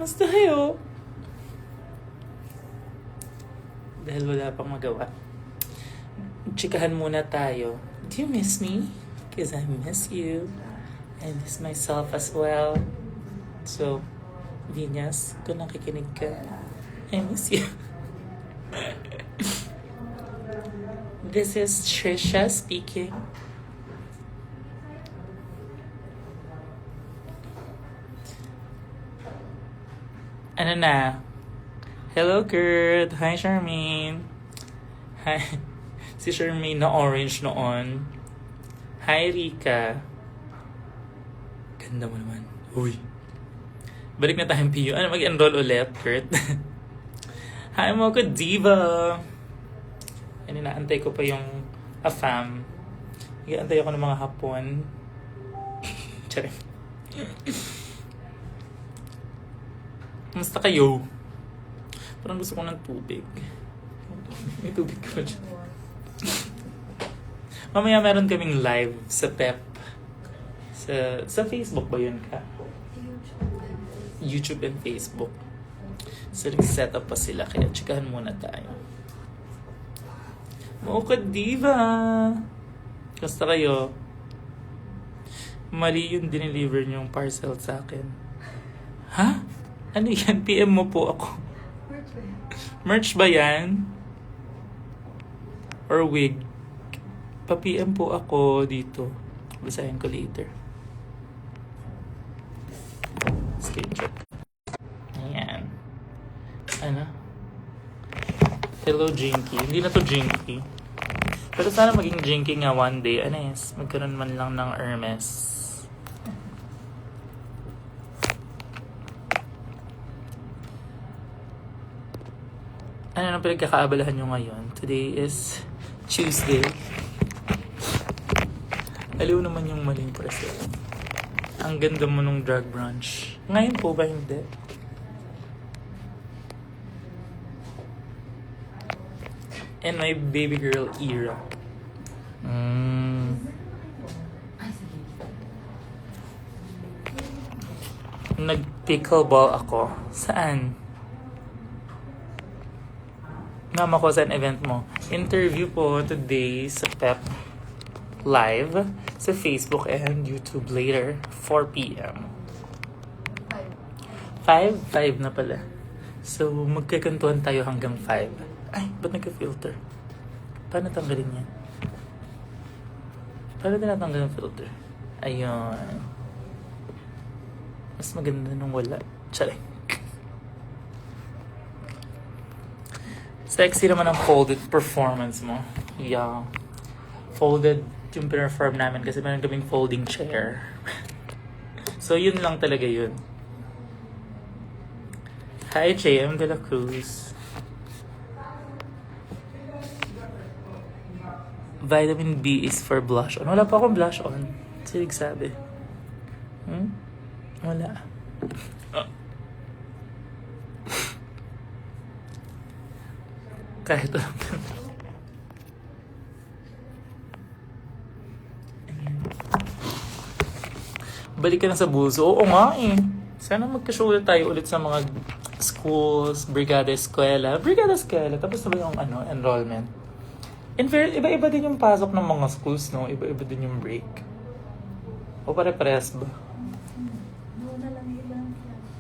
Kamusta kayo? Dahil wala pang magawa. Chikahan muna tayo. Do you miss me? Because I miss you. I miss myself as well. So, Vinyas, kung nakikinig ka, I miss you. This is Trisha speaking. Ano na? Hello, Kurt. Hi, Charmaine. Hi. Si Charmaine na orange noon. Hi, Rika. Ganda mo naman. Uy. Balik na tayong PU. Ano, mag-enroll ulit, Kurt? Hi, Moko Diva. Ano, naantay ko pa yung AFAM. Nag-aantay ako ng mga hapon. Charing. Kamusta kayo? Parang gusto ko ng tubig. May tubig ka ba dyan? Mamaya meron kaming live sa PEP. Sa Facebook ba yun ka? YouTube and Facebook. So, nag-set up pa sila. Kaya chikahan muna tayo. Mocha Diva! Kamusta kayo? Mali yung dineliver niyong parcel sa akin. Ha? Ano yan? PM mo po ako. Merch ba yan? Or wig? Pa-PM po ako dito. Basahin ko later. Screenshot. Ayan. Ano? Hello, Jinky. Hindi na to Jinky. Pero sana maging Jinky nga one day. Ano yes? Magkaroon man lang ng Hermes. Ano nang pinagkakaabalahan nyo ngayon? Today is Tuesday. Aliw naman yung maling present. Ang ganda mo nung drag brunch. Ngayon po ba hindi? And my baby girl era. Nag-pickleball ako. Saan? Mama ko, saan event mo? Interview po today sa PEP live sa Facebook and YouTube later, 4 p.m. 5? 5 na pala. So, magkakantuhan tayo hanggang 5. Ay, ba't nagka-filter? Paano tanggalin yan? Paano tinatanggal ang filter? Ayun. Mas maganda nung wala. Charing. Sexy naman ang folded performance mo. Yeah. Folded yung perform namin kasi meron kaming folding chair. So, yun lang talaga yun. Hi, JM de la Cruz. Vitamin B is for blush on. Wala pa akong blush on. Sinig sabi. Wala. Kahit alam ko. Balik ka na sa bulso. Oo nga eh. Sana magka-show tayo ulit sa mga schools, brigada eskwela. Brigada eskwela. Tapos na ba yung enrollment? In fair, iba-iba din yung pasok ng mga schools, no? Iba-iba din yung break. O pare-pares ba?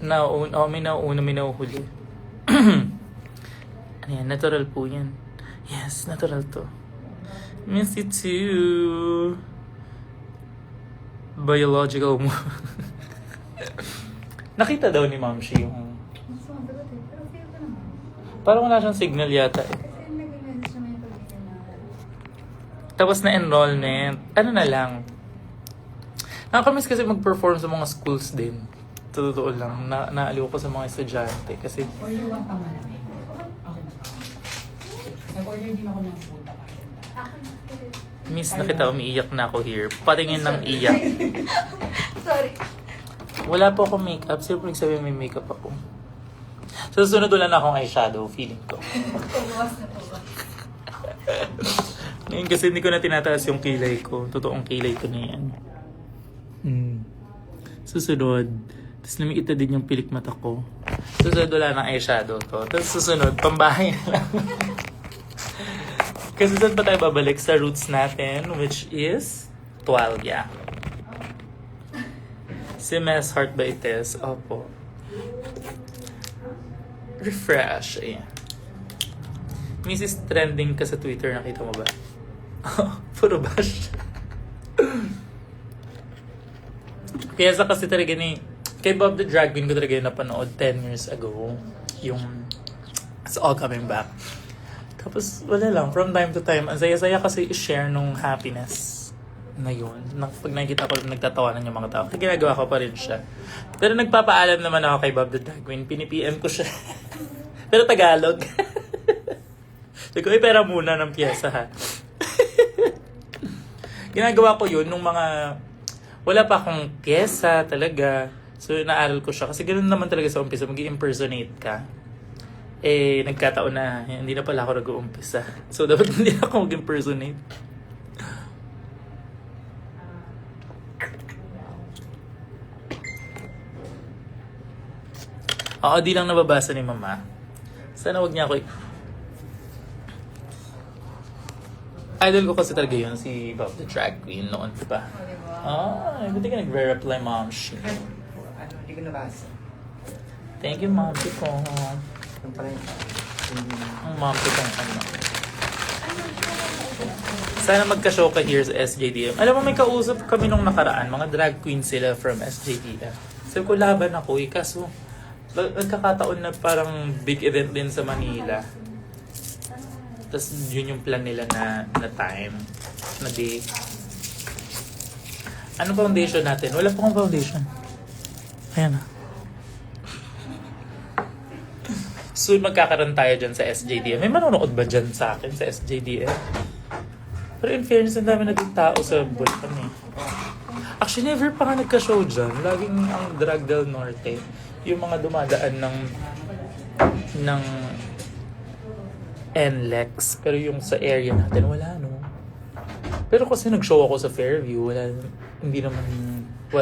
May nauuna, may nauhuli. Ayan, natural po yan. Yes, natural to. Miss you too. Biological mo. Nakita daw ni Ma'am Shi yung... Parang wala siyang signal yata eh. Tapos na enrollment. Ano na lang. Nakakamiss kasi mag-perform sa mga schools din. Totoo lang. Naaliw ko sa mga estudyante kasi... Nag-order din ako ng food. Miss na kita, umiiyak na ako here. Patingin ng iyak. Sorry. Wala po akong makeup. Sino po nagsabi may makeup ako? So, susunod wala na akong eyeshadow, feeling ko. Tuwas na tuwas. Ngayon kasi hindi ko na tinataas yung kilay ko. Totoong kilay ko na yan. Susunod. Tapos namikita din yung pilik mata ko. Susunod wala ng eyeshadow to. Tapos susunod, pambahay na lang. Kasi saan pa tayo babalik sa roots natin, which is tuwalya. Si Mess Heart by Tess. Opo. Refresh. Ayan. Mrs. Trending ka sa Twitter, nakita mo ba? Puro bash. Kaya sa kasi talaga ni kay Bob the Drag Queen ko talaga yung napanood 10 years ago. Yung It's All Coming Back. Tapos wala lang, from time to time, ang saya-saya kasi i-share nung happiness na yun. Pag nakikita ko, nagtatawanan yung mga tao. Kaya ginagawa ko pa rin siya. Pero nagpapaalam naman ako kay Bob the Drag Queen. Pini-PM ko siya. Pero Tagalog. Sabi ko, pera muna ng pyesa ha. Ginagawa ko yun nung mga wala pa akong pyesa talaga. So, naaral ko siya. Kasi ganoon naman talaga sa umpisa, mag-i-impersonate ka. Eh, nagkataon na, hindi na pala ako nag-uumpisa. So, dapat hindi na ako mag-impersonate. Oo, di lang nababasa ni Mama. Sana wag niya ako Idol ko kasi talaga yun, si Bob the Drag Queen noon pa. Buti ka nag-reply, Mom. Hindi ko nabasa. Thank you, Mom. Ko. Yung pala yung... Ang Mom ko kung ano. Sana magka-show ka here sa SJDM. Alam mo, may kausap kami nung nakaraan. Mga drag queen sila from SJDM. Sabi ko, laban ako eh. Kaso, nagkakataon na parang big event din sa Manila. Tapos yun yung plan nila na time, na day. Ano foundation natin? Wala pa akong foundation. Ayan na. Soon magkakaroon tayo dyan sa SJDM. May manonood ba dyan sa akin sa SJDM? Pero in fairness, ang dami naging tao sa Bulacan eh. Actually, never pa nga nagka-show dyan. Laging ang Drag del Norte. Yung mga dumadaan ng NLEX. Pero yung sa area natin, wala no. Pero kasi nag-show ako sa Fairview, wala, hindi naman, 2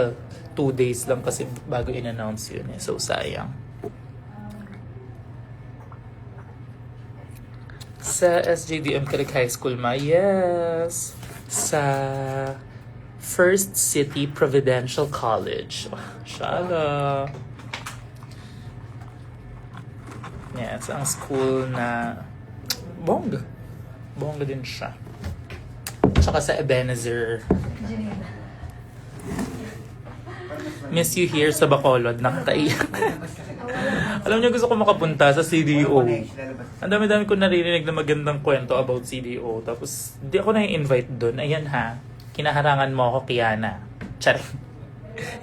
days lang kasi bago in-announce yun eh. So, sayang. Sa SJDM Calig High School ma, yes. Sa First City Providential College. Shala. Yes, ang school na bongga. Bongga din siya. Tsaka sa Ebenezer. Miss you here sa Bacolod. Nakakaiyak. Alam niyo, gusto ko makapunta sa CDO. Ang dami-dami ko naririnig na magandang kwento about CDO. Tapos, di ako na-invite doon. Ayan ha. Kinaharangan mo ako, Kiana. Charing.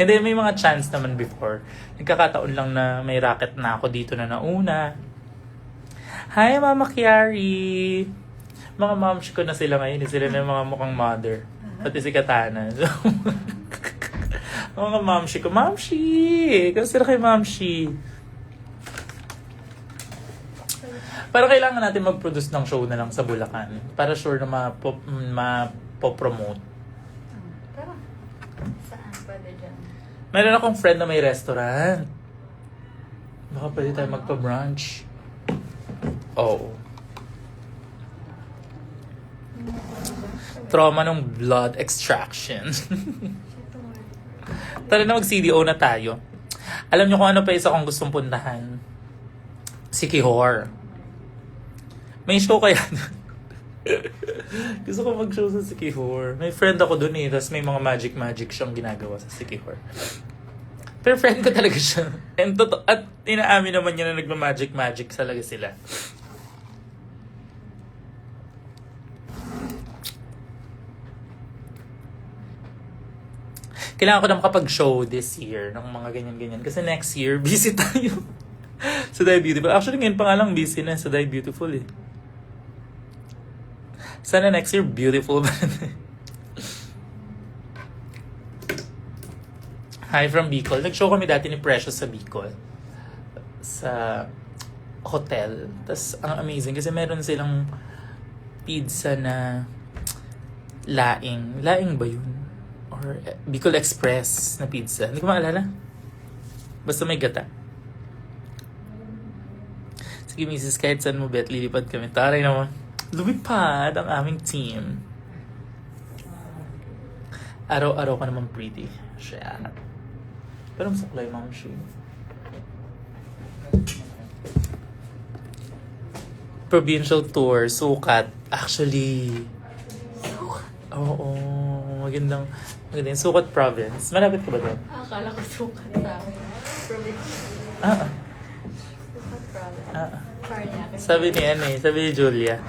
And then, may mga chance naman before. Nagkakataon lang na may racket na ako dito na nauna. Hi, Mama Kiari! Mga momshi ko na sila ngayon. Sila na yung mga mukhang mother. Pati si Katana. So, mga momshi ko. Momshi! Kasi sila kay momshi. Para kailangan natin mag-produce ng show na lang sa Bulacan. Para sure na ma-promote. Pero, saan pwede dyan? Meron akong friend na may restaurant. Baka pwede tayo magpa-brunch. Oo. Trauma ng blood extraction. Tara na mag-CDO na tayo. Alam niyo kung ano pa isa kong gustong puntahan? Si Kihor. May show kaya doon. Gusto ko mag-show sa Sikihor. May friend ako doon eh. Tapos may mga magic siyang ginagawa sa Sikihor. Pero friend ko talaga siya. At inaamin naman niya na nagma-magic talaga sila. Kailangan ko na makapag-show this year ng mga ganyan-ganyan. Kasi next year, busy tayo. Sa Die Beautiful. Actually, ngayon pa nga lang busy na sa Die Beautiful eh. Sana next year, beautiful ba? Hi from Bicol. Nag-show kami dati ni Precious sa Bicol. Sa hotel. Tapos, ang amazing kasi meron silang pizza na laing. Laing ba yun? Or Bicol Express na pizza. Hindi ko maalala. Basta may gata. Sige, Mrs. Kahit saan mo, bet, lilipad kami. Taray naman. Lumipad ang aming team. Araw-araw ka naman pretty. Siya. Pero masaklay, ma'am, siya. Provincial tour, sukat. Actually, oo, magandang sukat province. Malapit ka ba doon? Akala ko sukat sa amin. Province. Ah, Sukat province. ah. Paranaque. Sabi ni Julia.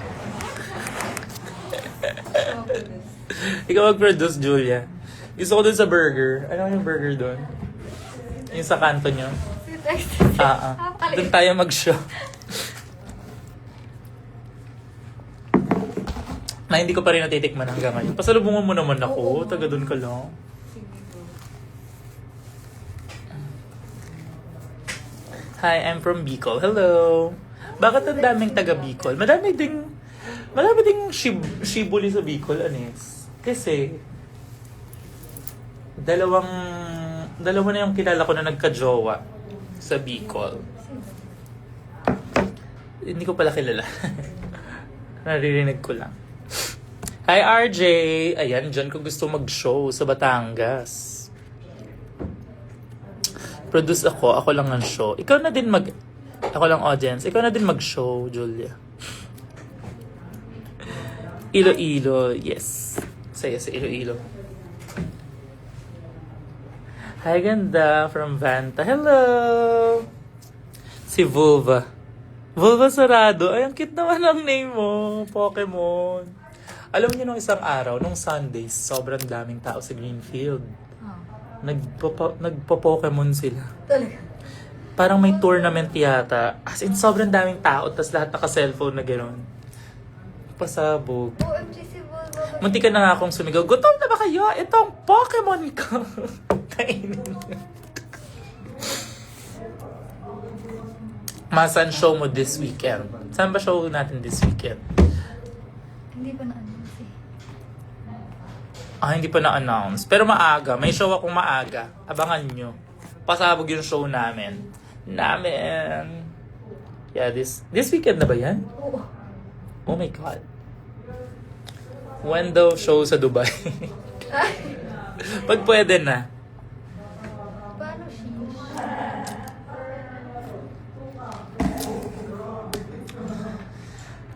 Ikaw mag-produce, Julia. Gusto ko dun sa burger. Ano yung burger dun? Yung sa kanto nyo? Dun tayo mag-show. Na hindi ko pa rin natitikman hanggang ngayon. Pasalubungan mo naman ako. Taga dun ka lang. Hi, I'm from Bicol. Hello. Bakit ang daming taga Bicol? Madami ding shibuli sa Bicol, Anis. Kasi, dalawa na yung kilala ko na nagka-jowa sa Bicol. Hindi ko pala kilala. Naririnig ko lang. Hi, RJ! Ayan, dyan ko gusto mag-show sa Batangas. Produce ako lang ang show. Ikaw na din ako lang audience. Ikaw na din mag-show, Julia. Iloilo, yes. Saya sa Iloilo. Hi, ganda from Vanta. Hello! Si Vulva. Vulva Sarado. Ay, ang cute naman ang name mo. Pokemon. Alam niyo nung isang araw, nung Sundays, sobrang daming tao sa Greenfield. Nagpo-Pokemon sila. Talaga? Parang may tournament yata. As in, sobrang daming tao, tas lahat naka-cellphone na gano'n. Pasabog. OMG si Volvo. Munti ka na nga akong sumigaw, gutom na ba kayo? Itong Pokemon ko. Kainin niyo. Masan show mo this weekend? Saan ba show natin this weekend? Hindi pa na-announce eh. Hindi pa na-announce. Pero maaga. May show akong maaga. Abangan nyo. Pasabog yung show namin. Yeah, this weekend na ba yan? Oo. Oh my God. When daw show sa Dubai? Pag pwede na. Paano siya?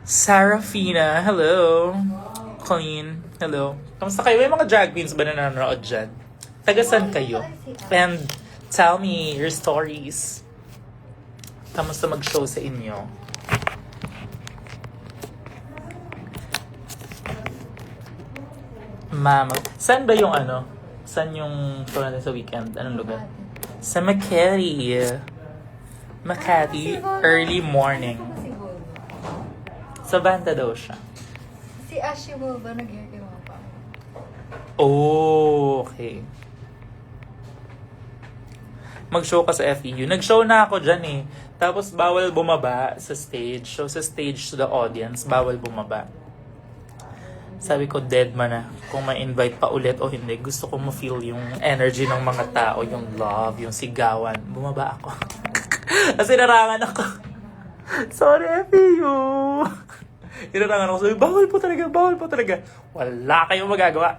Sarafina, hello. Colleen, hello. Kamusta kayo? May mga drag queens ba na nanonood dyan? Tagasan kayo? And tell me your stories. Kamusta mag-show sa inyo? Mama, saan ba yung ano? Saan yung show natin sa weekend? Anong lugar? Sa Makati. Makati, early morning. Si Volvo. Sa Banta daw siya. Si Ashley Volvo nag-hair kay mga pa. Oh, okay. Mag-show ka sa FEU. Nag-show na ako dyan eh. Tapos bawal bumaba sa stage. So sa stage to the audience, bawal bumaba. Sabi ko, dead man na. Kung ma-invite pa ulit o hindi, gusto ko ma-feel yung energy ng mga tao, yung love, yung sigawan. Bumaba ako. Kasi narangan ako. Sorry, FEU. Inarangan ako. Sabi, bawal po talaga. Wala kayong magagawa.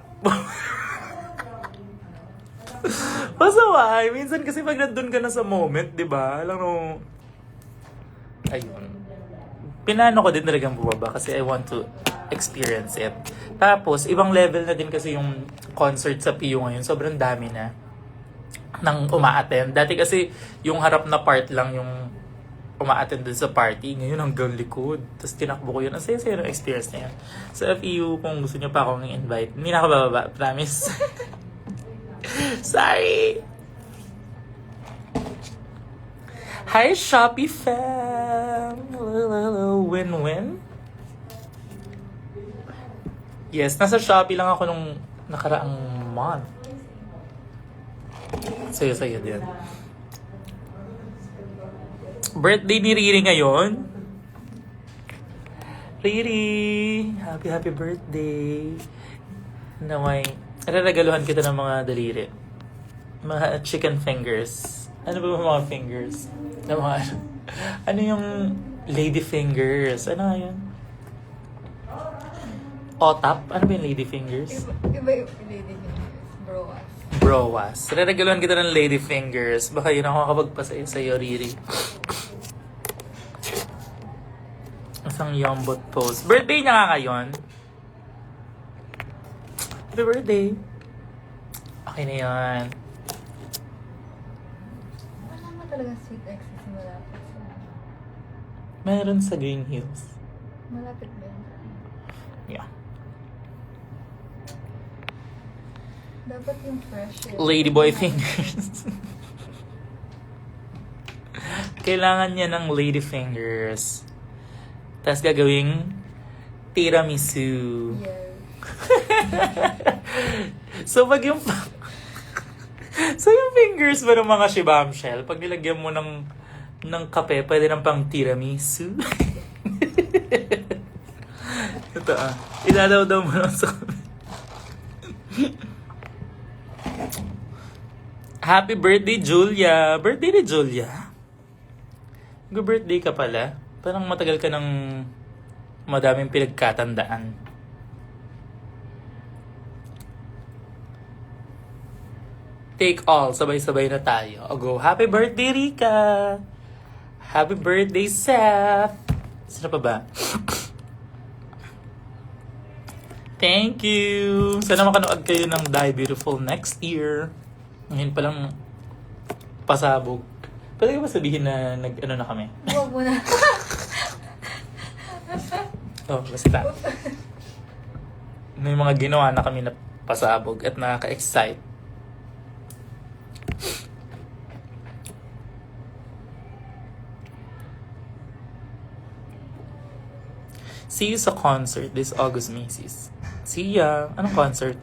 Masaway. Minsan kasi pag nandun ka na sa moment, di ba? Alam mo, ayun. Pinano ko din talagang bumaba kasi I want to experience it. Tapos, ibang level na din kasi yung concert sa PU ngayon. Sobrang dami na nang uma-attend. Dati kasi yung harap na part lang yung uma-attend dun sa party. Ngayon hanggang likod. Tapos tinakbo ko yun. Ang saya-saya ng experience na yan. Sa FEU, kung gusto nyo pa akong invite, hindi na ako bababa. Promise. Sorry. Hi, Shopee fam. Hello. Win-win. Yes, nasa Shopee lang ako nung nakaraang month. Saya-saya din. Birthday ni Riri ngayon. Riri! Happy birthday! Naway, raragaluhan kita ng mga daliri. Mga chicken fingers. Ano ba mga fingers? Na mga ano yung Lady fingers. Ano nga yun? Otap? Ano ba yung lady fingers? Iba yung lady fingers. Broas. Browas. Reregaluhan kita ng lady fingers. Baka yun ako kapagpasaya sa'yo, Riri. Isang yombot pose. Birthday niya nga ngayon. Happy birthday. Okay na yan. Wala naman talaga sweet exes malapit sa... Meron sa Green Hills. Malapit ba yun? Yeah. Dapat yung fresh eh. Ladyboy fingers. Kailangan niya ng lady fingers. Tapos gagawing tiramisu. Yes. So pag yung so yung fingers ba ng mga shibamshell, pag nilagyan mo ng kape, pwede ng pang tiramisu. Ito ilalaw-daw mo lang sa Happy birthday, Julia! Birthday ni Julia? Good birthday ka pala. Parang matagal ka ng madaming pinagkatandaan. Take all. Sabay-sabay na tayo. O go. Happy birthday, Rika! Happy birthday, Seth! Sino pa ba? Thank you! Sana makanood kayo ng Die Beautiful next year. Ngayon palang pasabog. Pwede ka ba sabihin na nag-ano na kami? Huwag mo na. Oh, basta. May mga ginawa na kami na pasabog at nakaka-excite. See you sa concert this August, Macy's. See ya! Anong concert?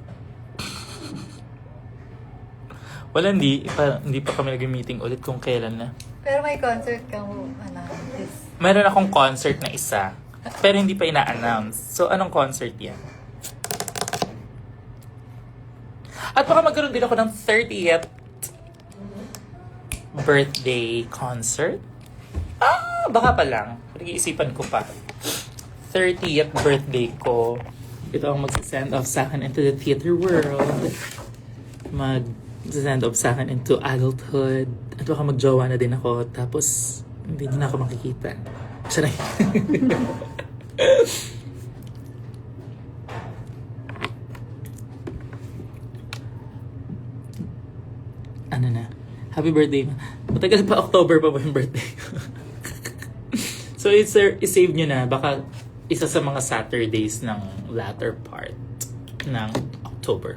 Wala, hindi pa kami nag-meeting ulit kung kailan na. Pero may concert ka mo, this. Meron akong concert na isa, pero hindi pa ina-announce. So, anong concert yan? At baka magkaroon din ako ng 30th birthday concert. Baka pa lang. Pag-iisipan ko pa. 30th birthday ko. Ito ang mag-send off sa akin into the theater world. Mag-send off sa akin into adulthood. At baka mag-jowa na din ako. Tapos, hindi na ako makikita. Saray. Ano na? Happy birthday. Matagal pa, October pa ba yung birthday ko? So, i-save nyo na. Baka isa sa mga Saturdays ng latter part ng October.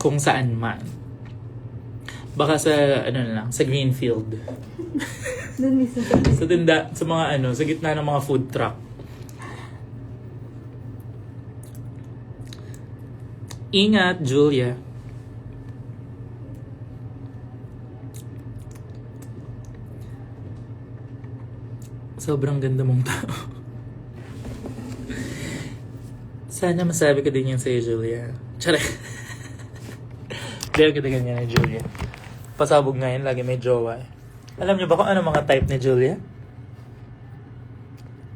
Kung saan man. Baka sa, sa Greenfield. Doon mismo. Sa mga sa gitna ng mga food truck. Ingat, Julia. Sobrang ganda mong tao. Sana masabi ko din yan sa'yo, Julia. Tsara. Dahil kita ganyan ni Julia. Pasabog ngayon, lagi may jowa. Alam niyo ba kung ano mga type ni Julia?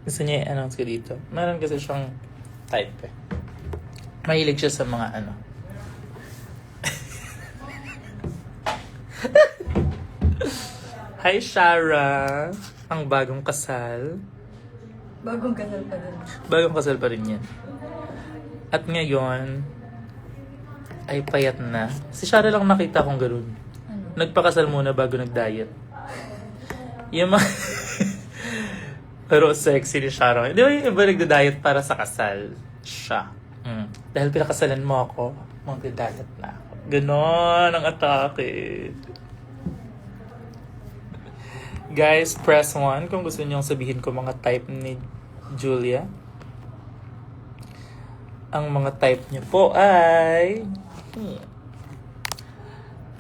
Gusto niya i-announce ko dito. Meron kasi siyang type eh. Mahilig siya sa mga Hi, Shara! Ang bagong kasal. Bagong kasal pa din. Bagong kasal pa rin yan. At ngayon, ay payat na. Si Shara lang nakita kong gano'n. Ano? Nagpakasal muna bago nag-diet. Yung mga... Pero sexy ni Shara. Di ba yung iba nagda-diet para sa kasal? Siya. Dahil pinakasalan mo ako, magda-diet na ako. Ganon ang atake. Guys, press 1 kung gusto niyong sabihin ko mga type ni Julia. Ang mga type niyo po ay...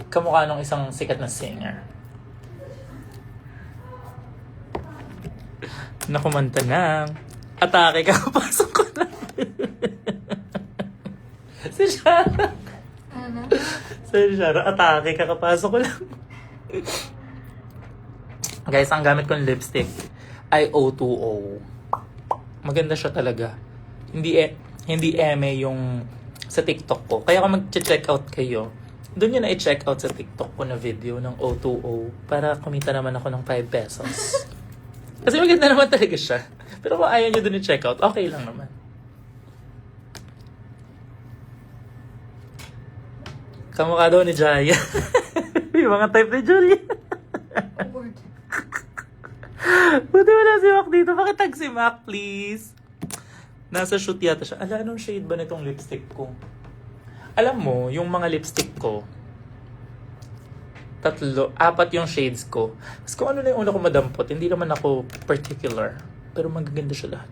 kamukha nung isang sikat na singer. Nakumanta na. Atake ka, pasok ko lang. Si Shara. Ano na? Si Shara, atake ka, kapasok ko lang. Guys, ang gamit kong lipstick ay O2O. Maganda siya talaga. Hindi eme yung sa TikTok ko. Kaya kung mag-check out kayo, doon yun na i-check out sa TikTok ko na video ng O2O para kumita naman ako ng 5 pesos. Kasi maganda naman talaga siya. Pero kung ayaw nyo doon i-check out, okay lang naman. Kamukha daw ni Jaya. Yung mga type ni Julia. Awkward. Buti wala si Mac dito. Pakitag si Mac, please. Nasa shoot yata siya. Ala, anong shade ba nitong lipstick ko? Alam mo, yung mga lipstick ko, 4 yung shades ko. Kasi kung ano na yung una ko madampot, hindi naman ako particular. Pero magaganda siya lahat.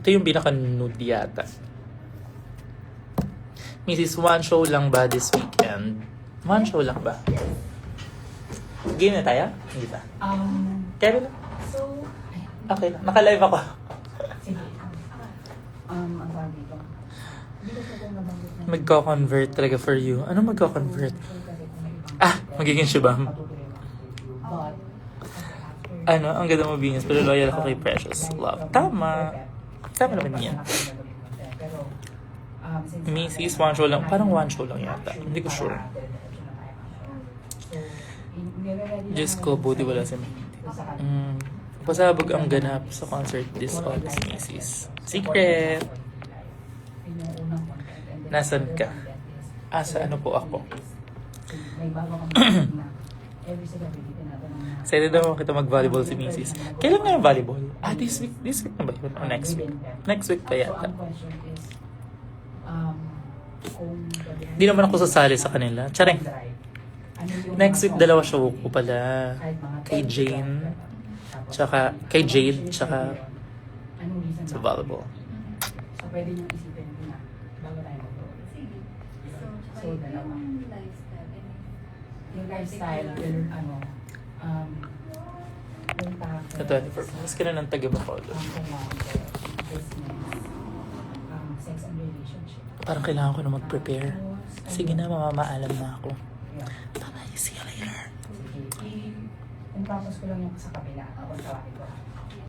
Ito yung pinaka-nude yata. Mrs. One show lang ba this weekend? One show lang ba? Game na tayo? Hindi ba? Kaya na? So, Okay lang. Naka-live ako. Sige. Ang tawag dito. Hindi ko pwede nabanggit na. Magko-convert talaga for you. Ano magko-convert? Magiging shibam. But, Ano, ang ganda mo, Venus, pero loyal ako kay Precious Love. Tama. Tama naman yan. Pero, Mrs. One show lang. Parang one show lang yata. Hindi ko sure. Diyos ko, buti wala si pasabog ang ganap sa concert this August, Mrs. Secret! Nasaan ka? Sa ano po ako? May bago kami na every single week tinatanong na Excited daw kita mag-volleyball si Mrs. Kailan nga yung volleyball? This week? This week na ba yun? O next week? Next week pa So, yata. ang question is, kung Hindi naman ako sasali sa kanila. Tsareng! ano yung Next week, mga 2 show ko pala. kahit mga Kay Jane, tsaka kay Jade, tsaka anong reason sa ba? volleyball. So, pwede niyong isipin yun na bago tayo mag-roll. sige. So, dalawa. yung lifestyle. Yung lifestyle, yung yung Sa 24 mas ka na ng taga-Bacolod. business, sex and relationship. Parang kailangan ko na mag-prepare. Sige na, mamamaalam na ako. Yeah. Bye-bye, see you later. Sige. Impapos ko lang yung sa kabila. Ako tawagin ko.